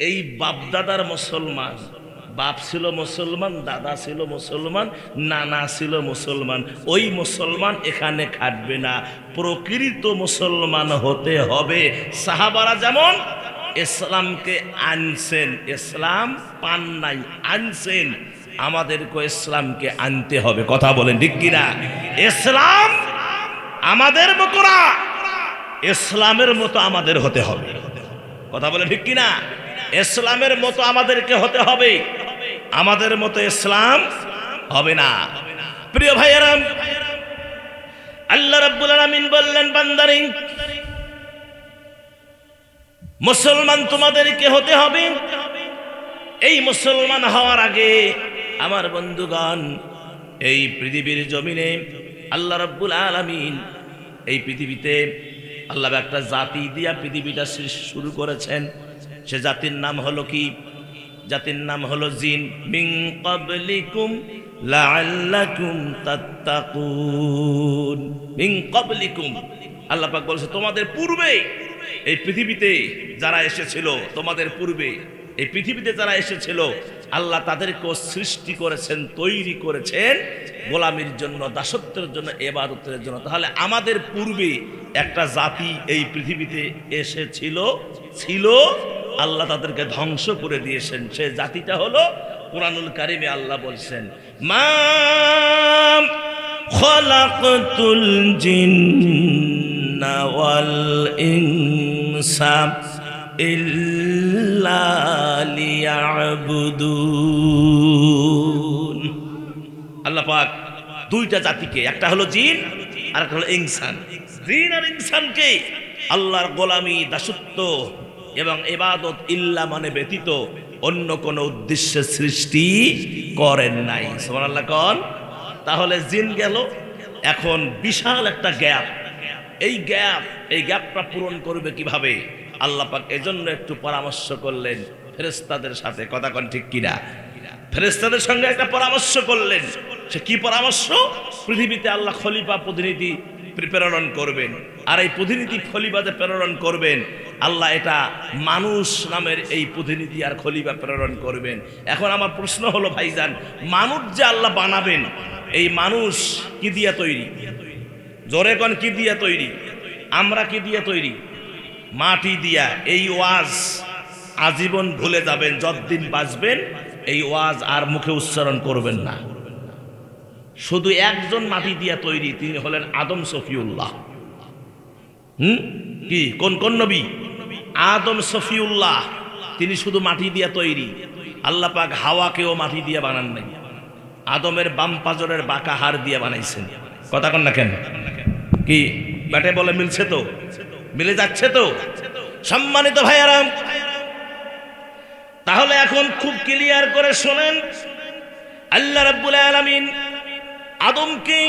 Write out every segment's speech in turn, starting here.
এই বাপদাদার মুসলমান, বাপ ছিল মুসলমান, দাদা ছিল মুসলমান, নানা ছিল মুসলমান, ওই মুসলমান এখানে খাটবে না, প্রকৃত মুসলমান হতে হবে। সাহাবারা যেমন ইসলামকে আনছেন, ইসলাম পান নাই, আনছেন, আমাদেরকে ইসলামকে আনতে হবে। কথা বলেন ঠিক কিনা? ইসলাম আমাদের মতো না, ইসলামের মতো আমাদের হতে হবে। কথা বলেন ঠিক কিনা? ইসলামের মতো আমাদেরকে হতে হবে, আমাদের মতো ইসলাম হবে না। প্রিয় ভাইয়েরা, আল্লাহ রাব্বুল আলামিন বললেন, বান্দারে মুসলমান তোমাদেরকে হতে হবে। এই মুসলমান হওয়ার আগে আমার বন্ধুগণ, এই পৃথিবীর জমিনে আল্লাহ রাব্বুল আলামিন এই পৃথিবীতে আল্লাহ একটা জাতি দিয়া পৃথিবীটা শুরু করেছেন। সে জাতির নাম হলো কি? জাতির নাম হলো জিন। মিন ক্বাবলিকুম লাআল্লাকুম তাত্তাকুন। মিন ক্বাবলিকুম, আল্লাহ পাক বলেছে তোমাদের পূর্বে এই পৃথিবীতে যারা এসেছিল, তোমাদের পূর্বে এই পৃথিবীতে যারা এসেছিল আল্লাহ তাদেরকে সৃষ্টি করেছেন, তৈরি করেছেন গোলামির জন্য, দাসত্বের জন্য, ইবাদতের জন্য। তাহলে আমাদের পূর্বে একটা জাতি এই পৃথিবীতে এসেছিল, ছিল, আল্লাহ তাদেরকে ধ্বংস করে দিয়েছেন। সে জাতিটা হলো, কুরআনুল কারীমে আল্লাহ বলছেন, মা খালাকতুল জিন্না ওয়াল ইনসা ইল্লা লিয়াবুদুন। আল্লাহ পাক দুইটা জাতিকে, একটা হলো জিন আর একটা হলো ইনসান। জিন আর ইনসানকে আল্লাহর গোলামি, দাসত্ব এবং ইবাদত ইল্লা মানে ব্যতীত অন্য কোন উদ্দেশ্যে সৃষ্টি করেন নাই। সুবহানাল্লাহ কোন? তাহলে জিন গেল, এখন বিশাল একটা গ্যাপ। এই গ্যাপটা পূরণ করবে কিভাবে? আল্লাহ পাক এজন্য একটু পরামর্শ করলেন ফেরেশতাদের সাথে। কথা কোন ঠিক কিনা? ফেরেশতাদের সঙ্গে একটা পরামর্শ করলেন। সে কি পরামর্শ? পৃথিবীতে আল্লাহ খলিফা, প্রতিনিধি প্রেরণ করবেন, আর এই প্রতিনিধি খলিফাতে প্রেরণ করবেন আল্লাহ, এটা মানুষ নামের এই প্রতিনিধি আর খলিফা প্রেরণ করবেন। এখন আমার প্রশ্ন হলো ভাইজান, মানুষ যে আল্লাহ বানাবেন, এই মানুষ কি দিয়া তৈরি? জোরে কোন কি দিয়া তৈরি? আমরা কি দিয়া তৈরি? মাটি দিয়া। এই ওয়াজ আজীবন ভুলে যাবেন, যতদিন বাঁচবেন এই ওয়াজ আর মুখে উচ্চারণ করবেন না। শুধু একজন মাটি দিয়া তৈরি, তিনি হলেন আদম সফিউল্লাহ। কি কোন নবী? আদম সফিউল্লাহ, তিনি শুধু মাটি দিয়া তৈরি। আল্লাহ পাক হাওয়াকেও মাটি দিয়া বানান নাই, আদমের বাম পাজরের বাঁকা হাড় দিয়া বানাইছেন। কথা কন না কেন? কি ব্যাটে বলে মিলছে তো? মিলে যাচ্ছে তো? সম্মানিত ভাইয়ারা, তাহলে এখন খুব ক্লিয়ার করে শোনেন, আল্লাহ রাব্বুল আলামিন আদমকে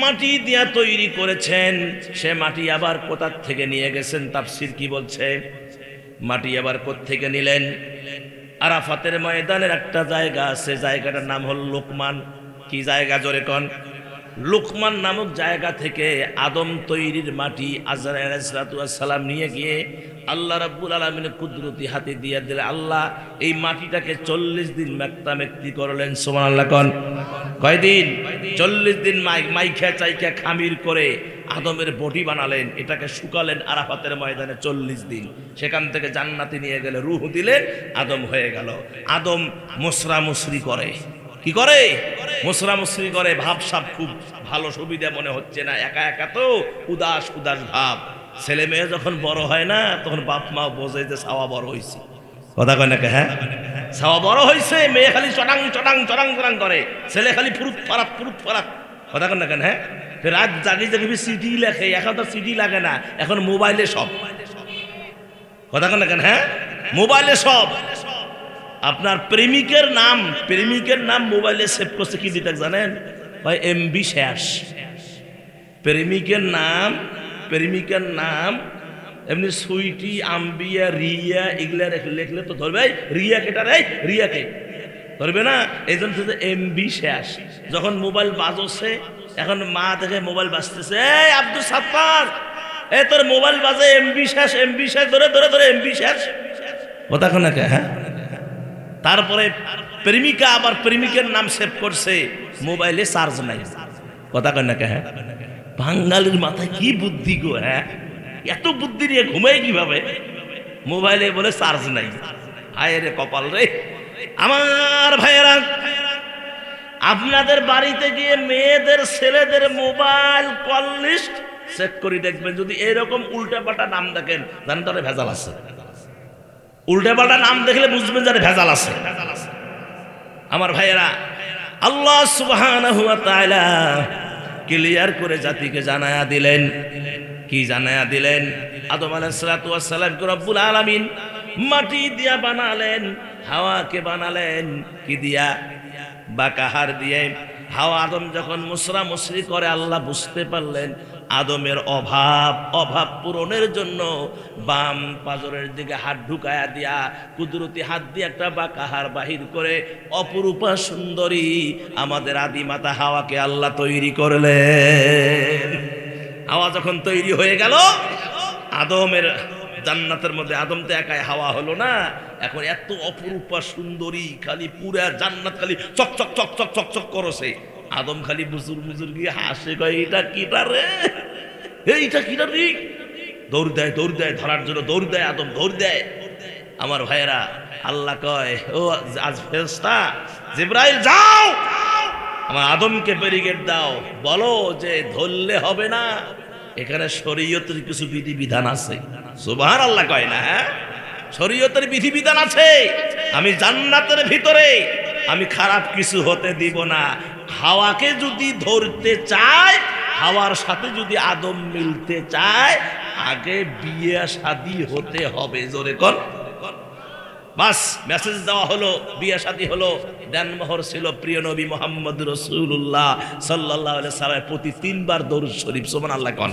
মাটি দিয়া তৈরি করেছেন। সে মাটি আবার কোথা থেকে নিয়ে গেছেন? তাফসীর কি বলছে? মাটি আবার কোথা থেকে নিলেন? আরাফাতের ময়দানের একটা জায়গা আছে, জায়গাটার নাম হল লোকমান। কি জায়গা? জোরে কোন? লোকমান নামক জায়গা থেকে আদম তৈরির মাটি আজরাইল আলাইহিস সালাতু ওয়াস সালাম নিয়ে গিয়ে আল্লাহ রাব্বুল আলামিনের কুদরতি হাতে দিয়ে দিলে আল্লাহ এই মাটিটাকে 40 দিন মেক্তামেক্তি করলেন। সুবহানাল্লাহ কোন? কয়দিন? 40 দিন মাইখা চাইখা খামির করে আদমের বডি বানালেন, এটাকে শুকালেন আরাফাতের ময়দানে 40 দিন। সেখান থেকে জান্নাতে নিয়ে গেলে রূহ দিলেন, আদম হয়ে গেল। আদম মুসরা মুসরি করে। কি করে? মুসরা মুসরি করে। ভাবসাব খুব ভালো, সুবিধা মনে হচ্ছে না, একা একা তো উদাস উদাস ভাব। ছেলে মেয়ে যখন বড় হয় না, তখন বাপ মা বোঝে যে ছাওয়া বড় হয়েছে। কথা কয় নাকি? হ্যাঁ, ছাওয়া বড় হয়েছে। মেয়ে খালি চটাং চটাং চটাং চটাং করে, ছেলে খালি ফুরুত ফারাত ফুরুত ফারাত। কথা কয় না কেন? হ্যাঁ, রাত জাগি জাগি সিডি লেখে, এখন তো সিডি লাগে না, এখন মোবাইলে সব। কথা কয় না কেন? হ্যাঁ, মোবাইলে সব। আপনার প্রেমিকের নাম মোবাইলে সেভ করছে কি দিতে জানেন ভাই? এমবি শেষ। প্রেমিকের নাম এমনি সুইটি, আম্বিয়া, রিয়া এগুলা লিখলে তো ধরবে। রিয়া কেটা রে? রিয়াকে ধরবে না, এই জন্য এমবি শেষ। যখন মোবাইল বাজছে, এখন মা দেখে মোবাইল বাজতেছে, এই আব্দুল সাত্তার, তোর মোবাইল বাজে, এমবি শেষ, এমবি শেষ, ধরে ধরে ধরে এমবি শেষ। কথা কোন না? হ্যাঁ, তারপরে প্রেমিকা আবার প্রেমিকের নাম সেভ করছে, মোবাইলে চার্জ নাই। কথা কয় না? হ্যাঁ, বাঙালির মাথায় কি বুদ্ধি গো! হ্যাঁ, এত বুদ্ধি নিয়ে ঘুমায় কিভাবে? মোবাইলে বলে চার্জ নাই। হায় রে কপাল রে! আমার ভাইয়েরা, আপনাদের বাড়িতে গিয়ে মেয়েদের ছেলেদের মোবাইল কল লিস্ট চেক করে দেখবেন, যদি এরকম উল্টাপাল্টা নাম দেখেন জানেন তাহলে ভেজাল আছে। উল্টাপাল্টা নাম দেখলে বুঝবেন যে ভেজাল আছে। আমার ভাইয়েরা, আল্লাহ সুবহানাহু ওয়া তাআলা ক্লিয়ার করে জাতিকে জানায়া দিলেন। কি জানায়া দিলেন? আদম আলাইহিস সালাতু ওয়াস সালাম কে রব্বুল আলামিন মাটি দিয়া বানালেন, হাওয়াকে বানালেন কি দিয়া? বাকাহার দিয়ে। হাওয়া আদম যখন মুসরা মুসরি করে, আল্লাহ বুঝতে পারলেন আদমের অভাব পূরণের জন্য বাম পাজরের দিকে হাত ঢুকায়া দিয়া কুদরতি হাত দিয়ে একটা বাকাহার বাহির করে অপরূপা সুন্দরী আমাদের আদিমাতা হাওয়াকে আল্লাহ তৈরি করলেন। হাওয়া যখন তৈরি হয়ে গেল, আদমের জান্নাতের মধ্যে আদম তো একাই হাওয়া হলো না, এখন এত অপরূপা সুন্দরী, খালি পুরা জান্নাত খালি চকচক চকচক চকচক করছে। আদম খালি বুজুর বুজুর গিয়ে হাসে, কয় এটা কিটা রে, এইটা কিটা রে, দৌড় দেয় ধরার জন্য দৌড় দেয়, আদম দৌড় দেয়। আমার ভাইয়েরা, আল্লাহ কয়, ও আজ ফেরেশতা জিবরাইল যাও, আমার আদমকে ব্যারিকেড দাও, বলো যে ধরলে হবে না, এখানে শরীয়তের কিছু বিধিবিধান আছে। সুবহানাল্লাহ কয় না? হ্যাঁ, শরীয়তের বিধিবিধান আছে। আমি জান্নাতের ভিতরে আমি খারাপ কিছু হতে দিব না। হাওয়াকে যদি ধরতে চায়, হাওয়ার সাথে যদি আদম মিলতে চায়, আগে বিয়ে শাদী হতে হবে। জোরে কর। বাস মেসেজ দেওয়া হলো, বিয়ে শাদী হলো। দেনমোহর ছিল প্রিয় নবী মুহাম্মদ রাসূলুল্লাহ সাল্লাল্লাহু আলাইহি সাল্লামের প্রতি 3 বার দরুদ শরীফ। সুবহানাল্লাহ কোন।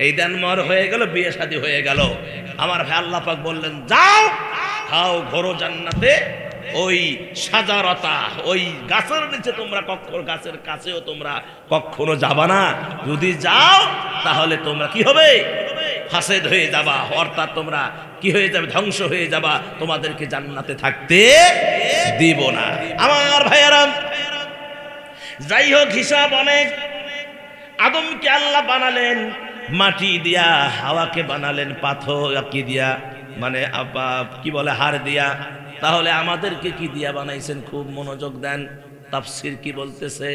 এই দেনমোহর হয়ে গেল, বিয়ে শাদী হয়ে গেল। আমার ভাই আল্লাহ পাক বললেন, যাও খাও ঘোরো জান্নাতে, ওই সাজারতা, ওই গাছের নিচে তোমরা গাছের কাছেও তোমরা কখনো যাবা না। যদি যাও তাহলে তোমরা কি হবে? ফাসেদ হয়ে যাবা, অর্থাৎ তোমরা কি হয়ে যাবে? ধ্বংস হয়ে যাবা, তোমাদেরকে জান্নাতে থাকতে দিব না। আমার ভাইয়েরা, যাই হোক, হিসাব অনেক। আদমকে আল্লাহ বানালেন মাটি দিয়া, হাওয়াকে বানালেন পাথর কি দিয়া, মানে কি বলে, হাড় দিয়া। তাহলে আমাদেরকে কি দিয়া বানাইছেন? খুব মনোযোগ দেন। তাফসীর কি বলতেছে?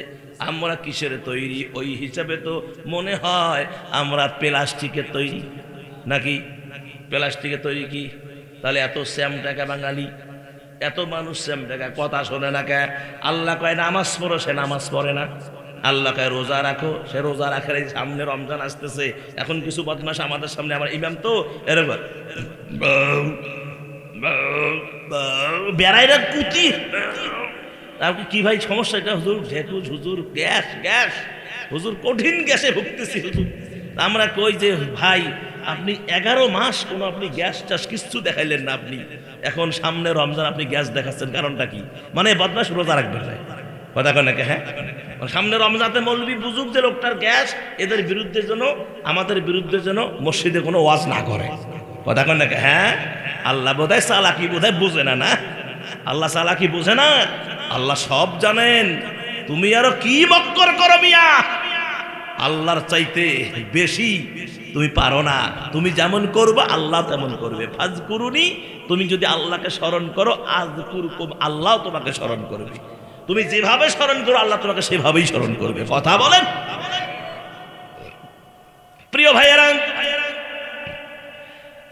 আমরা কিসের তৈরি? ওই হিসাবে তো মনে হয় আমরা প্লাস্টিকের তৈরি, নাকি? প্লাস্টিকের তৈরি কি? তাহলে এত স্যাম টাকা বাঙালি, এত মানুষ স্যাম টাকা, কথা শোনে না কে? আল্লাহ কয় নামাজ পড়ো, সে নামাজ পড়ে না। আল্লাহ কয় রোজা রাখো, সে রোজা রাখে। এই সামনে রমজান আসতেছে, এখন কিছু বদমাশ আমাদের সামনে, আমার ইমাম তো এরকম বেড়াইরা কুচি। কি ভাই সমস্যা? এটা হুজুর ঢেকুজ, হুজুর গ্যাস, হুজুর কঠিন গ্যাসে ভুগতেছি হুজুর। আমরা কই যে ভাই আপনি 11 মাস কোনো আপনি গ্যাস টাস কিছু দেখাইলেন না, আপনি এখন সামনে রমজান আপনি গ্যাস দেখাচ্ছেন, কারণটা কি? মানে বদমাশ রোজা রাখবেন না, কথা কয় নাকি? হ্যাঁ, সামনে রমজানে মৌলবি বুঝুক যে লোকটার গ্যাস, এদের বিরুদ্ধে যেন, আমাদের বিরুদ্ধে যেন মসজিদে কোনো ওয়াজ না করে, কথা কয় নাকি? হ্যাঁ, আল্লাহ বোধহয় চালাকি বোধহয় বুঝে না। না, আল্লাহ চালাকি বুঝে না, আল্লাহ সব জানেন। তুমি আরো কি মক্কর করো মিয়া, আল্লাহর চাইতে বেশি তুমি পারো না। তুমি যেমন করবে আল্লাহ তেমন করবে। ফাজকুরুনি, তুমি যদি আল্লাহকে স্মরণ করো, আযকুরকুম, আল্লাহ তোমাকে স্মরণ করবে। তুমি যেভাবে স্মরণ করো আল্লাহ তোমাকে সেভাবেই স্মরণ করবে। কথা বলেন প্রিয় ভাইয়েরা,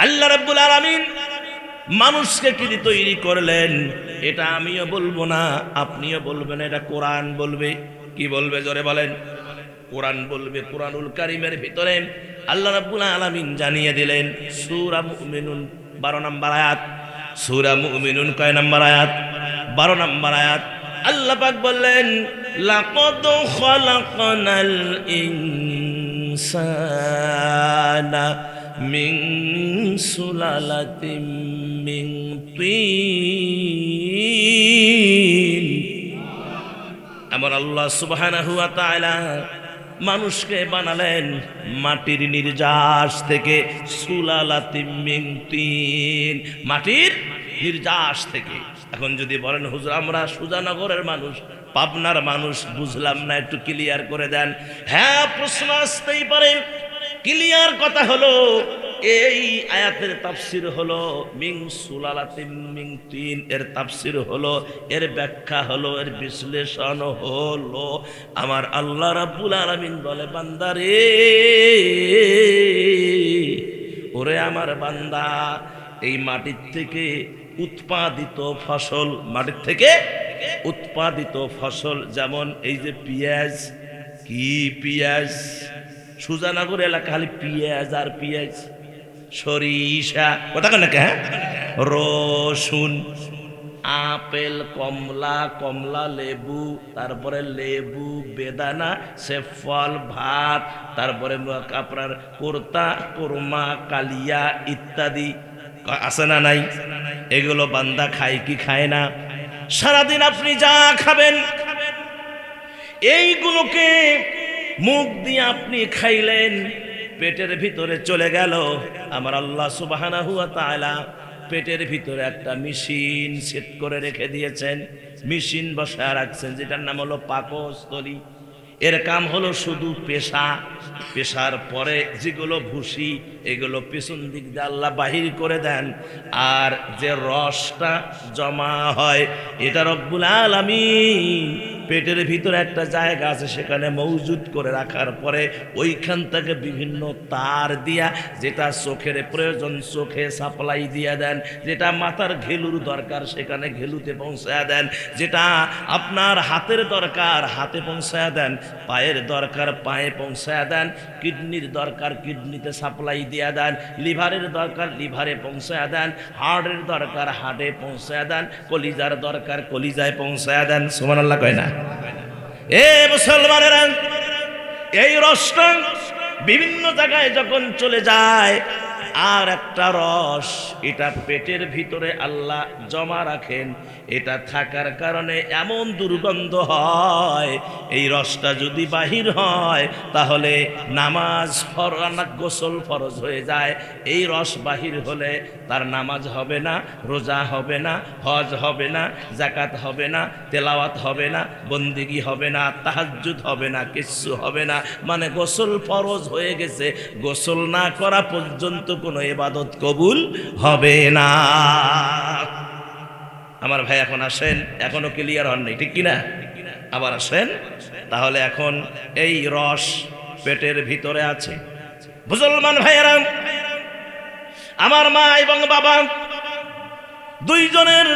আল্লাহ রাব্বুল আলামিন মানুষকে কি তৈরি করলেন? এটা আমিও বলবো না, আপনিও বলবেন, এটা কোরআন বলবে। কি বলবে? জোরে বলেন। কোরআন বলবে। কোরআনুল কারীমের ভিতরে আল্লাহ রাব্বুল আলামিন জানিয়ে দিলেন, সূরা মুমিনুন 12 নম্বর আয়াত। সূরা মুমিনুন কয় নম্বর আয়াত? 12 নম্বর আয়াত। আল্লাহ পাক বললেন, লাকাদ খালাকনাল ইনসানা মিন সুলালাতিন মিন তিন। আমার আল্লাহ সুবহানাহু ওয়া তাআলা মানুষকে বানালেন মাটির নির্যাস থেকে, সুলালাতিম মিন তিন, মাটির নির্যাস থেকে। এখন যদি বলেন হুজুর আমরা সুজানগরের মানুষ, পাবনার মানুষ, বুঝলাম না, একটু ক্লিয়ার করে দেন। হ্যাঁ, প্রশ্ন আসতেই পারে। ক্লিয়ার কথা হলো, এই আয়াতের তাফসির হলো মিন সুলালাতিন মিন তিন, এর তাফসির হলো, এর ব্যাখ্যা হলো, এর বিশ্লেষণ হলো, আমার আল্লাহ রাব্বুল আলামিন বলে বান্দারে, ওরে আমার বান্দা, এই মাটির থেকে উৎপাদিত ফসল, মাটির থেকে উৎপাদিত ফসল, যেমন এই যে পেঁয়াজ, কি পেঁয়াজ, সুজানগর এলাকা খালি পেঁয়াজ আর পেঁয়াজ, সরিষা, কথা কেন, হ্যাঁ, রসুন, আপেল, কমলা, কমলা লেবু, তারপরে লেবু, বেদানা, সেফল, ভাত, তারপরে আপনার কোরতা, কোরমা, কালিয়া ইত্যাদি আছে না নাই? এগুলো বান্দা খায় কি খায় না? সারাদিন আপনি যা খাবেন এইগুলোকে মুখ দিয়ে আপনি খাইলেন, পেটের ভিতরে চলে গেল। আমার আল্লাহ সুবহানাহু ওয়া তাআলা পেটের ভিতরে একটা মেশিন সেট করে রেখে দিয়েছেন, মেশিন বসায় রাখছেন, যেটার নাম হলো পাকস্থলী। এর কাম হলো শুধু পেশা, পেশার পরে যেগুলো ভুসি এগুলো পেছন দিক দিয়ে আল্লাহ বাহির করে দেন, আর যে রসটা জমা হয় এটা রব্বুল আলামিন পেটের ভিতরে একটা জায়গা আছে, সেখানে মজুদ করে রাখার পরে ওইখান থেকে বিভিন্ন তার দিয়া, যেটা চোখের প্রয়োজন চোখে সাপ্লাই দিয়ে দেন, যেটা মাথার ঘেলুর দরকার সেখানে ঘেলুতে পৌঁছায় দেন, যেটা আপনার হাতের দরকার হাতে পৌঁছায় দেন, পায়ের দরকার পায়ে পৌঁছায় দেন, কিডনির দরকার কিডনিতে সাপ্লাই দিয়ে দেন, লিভারের দরকার লিভারে পৌঁছায় দেন, হার্টের দরকার হার্টে পৌঁছায় দেন, কলিজার দরকার কলিজায় পৌঁছায় দেন। সুবহানাল্লাহ কয় না? এ মুসলমানেরা, এই রসটা বিভিন্ন জায়গায় যখন চলে যায়, আর একটা রস এটা পেটের ভিতরে আল্লাহ জমা রাখেন, এটা থাকার কারণে এমন দুর্গন্ধ হয়, এই রসটা যদি বাহির হয় তাহলে নামাজ ফরজ, গোসল ফরজ হয়ে যায়। এই রস বাহির হলে তার নামাজ হবে না, রোজা হবে না, হজ হবে না, যাকাত হবে না, তেলাওয়াত হবে না, বন্দেগী হবে না, তাহাজ্জুদ হবে না, কিচ্ছু হবে না। মানে গোসল ফরজ হয়ে গেছে, গোসল না করা পর্যন্ত কোনো ইবাদত কবুল হবে না। আমার ভাই এখন আসেন, এখনো ক্লিয়ার হন নাই, ঠিক কিনা? আবার আসেন তাহলে। এখন এই রস পেটের ভিতরে আছে। মুসলমান ভাইয়েরা, আমার মা এবং বাবা দুইজনের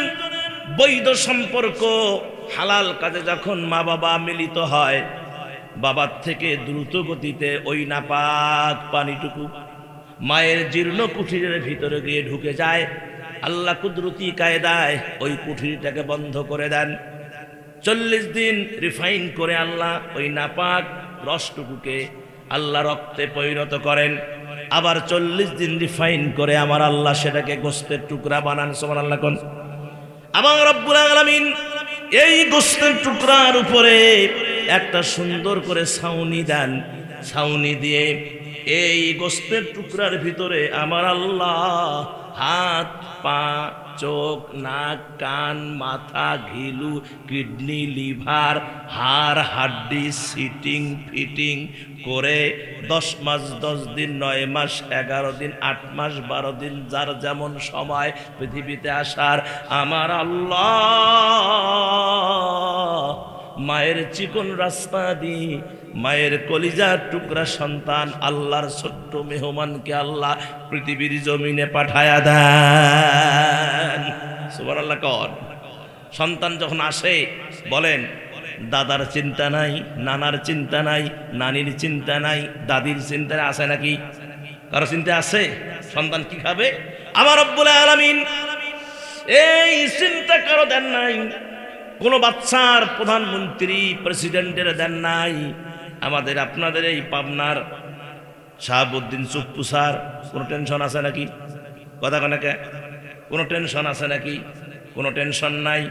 বৈধ সম্পর্ক, হালাল কাজে যখন মা বাবা মিলিত হয়, বাবার থেকে দ্রুত গতিতে ওই নাপাক পানিটুকু মায়ের জীর্ণ কুঠিরের ভিতরে গিয়ে ঢুকে যায়। আল্লাহ কুদরতি কায়দায় ওই কুঠিরটাকে বন্ধ করে দেন। 40 দিন রিফাইন করে আল্লাহ ওই নাপাক রসটুকুকে আল্লাহ রক্তে পরিণত করেন। আবার 40 দিন রিফাইন করে আমার আল্লাহ সেটাকে গোস্তের টুকরা বানান। সুবহানাল্লাহ কোন? আমার রব্বুল আলামিন এই গোস্তের টুকরার উপরে একটা সুন্দর করে ছাউনি দেন। ছাউনি দিয়ে এই গোস্তের টুকরার ভিতরে আমার আল্লাহ হাত, পা, চোখ, নাক, কান, মাথা, ঘিলু, কিডনি, লিভার, হাড়, হাড্ডি সিটিং ফিটিং করে 10 মাস 10 দিন 9 মাস 11 দিন 8 মাস 12 দিন যার যেমন সময় পৃথিবীতে আসার আমার আল্লাহ মায়ের চিকন রাস্তা দিয়ে মায়ের কলিজার টুকরা সন্তান আল্লাহর ছোট্ট মেহমানকে আল্লাহ পৃথিবীর জমিনে পাঠায়া দেন। সুবহানাল্লাহ কর। সন্তান যখন আসে বলেন দাদার চিন্তা নাই, নানার চিন্তা নাই, নানির চিন্তা নাই, দাদির চিন্তা আছে নাকি? কারো চিন্তা আছে? সন্তান কি খাবে? আমার রব্বুল আলামিন এই চিন্তা কারো দেন নাই। কোনো বাচ্চার প্রধানমন্ত্রী প্রেসিডেন্টের দেন নাই। আমাদের আপনাদের এই পাবনার শাহাবুদ্দিন চুপ্পু স্যার কোনো টেনশন আছে নাকি? কথা কনাকে কোনো টেনশন আছে নাকি? কোনো টেনশন নাই।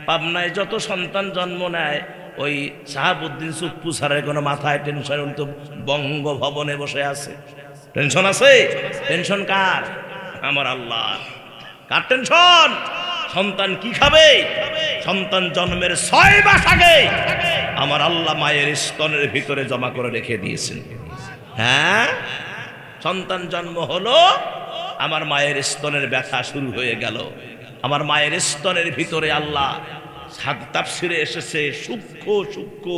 পাবনায় যত সন্তান জন্ম নেয় ওই শাহাবুদ্দিন সুপ্পু স্যারের কোনো মাথায় টেনশন, তো বঙ্গভবনে বসে আছে। টেনশন আছে? টেনশন কার? আমার আল্লাহ। কার টেনশন? সন্তান কি খাবে? সন্তান জন্মের 6 মাস আগে আমার আল্লাহ মায়ের স্তনের ভিতরে জমা করে রেখে দিয়েছেন। হ্যাঁ, সন্তান জন্ম হলো, আমার মায়ের স্তনের ব্যথা শুরু হয়ে গেল। আমার মায়ের স্তনের ভিতরে আল্লাহ, তাফসিরে এসেছে, সূক্ষ্ম সূক্ষ্ম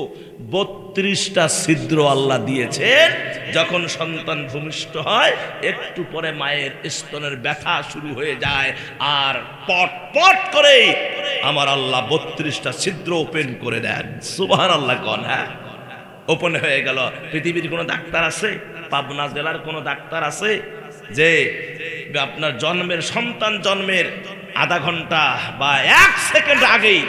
32টা ছিদ্র আল্লাহ দিয়েছেন। যখন সন্তান ভূমিষ্ঠ হয় একটু পরে মায়ের স্তনের ব্যথা শুরু হয়ে যায়, আর পট পট করে আমার আল্লাহ 32টা ছিদ্র ওপেন করে দেন। সুবহানাল্লাহ কোন? হ্যাঁ, ওপেন হয়ে গেল। পৃথিবীর কোনো ডাক্তার আছে, পাবনা জেলার কোনো ডাক্তার আছে যে আপনার জন্মের, সন্তান জন্মের আধা ঘন্টা বা 1 সেকেন্ড আগেই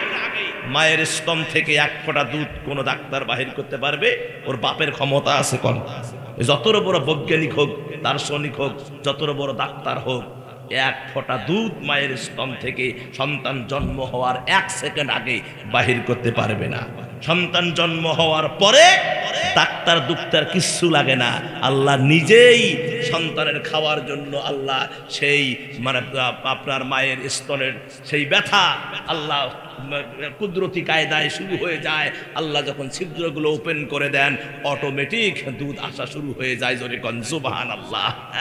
মায়ের স্তন থেকে 1 ফোঁটা দুধ কোনো ডাক্তার বাহির করতে পারবে? ওর বাপের ক্ষমতা আছে কোন? যত বড় বৈজ্ঞানিক হোক, দার্শনিক হোক, যত বড় ডাক্তার হোক, 1 ফোঁটা দুধ মায়ের স্তন থেকে সন্তান জন্ম হওয়ার 1 সেকেন্ড আগে বাহির করতে পারবে না। সন্তান জন্ম হওয়ার পরে ডাক্তার দুক্তার কিচ্ছু লাগে না, আল্লাহ নিজেই সন্তানের খাওয়ার জন্য আল্লাহ সেই মানে আপনার মায়ের স্তনের সেই ব্যথা আল্লাহ কুদরতি কায়দায় শুরু হয়ে যায়। আল্লাহ যখন ছিদ্রগুলো ওপেন করে দেন, অটোমেটিক দুধ আসা শুরু হয়ে যায়। জোরে কোন সুবহানাল্লাহ।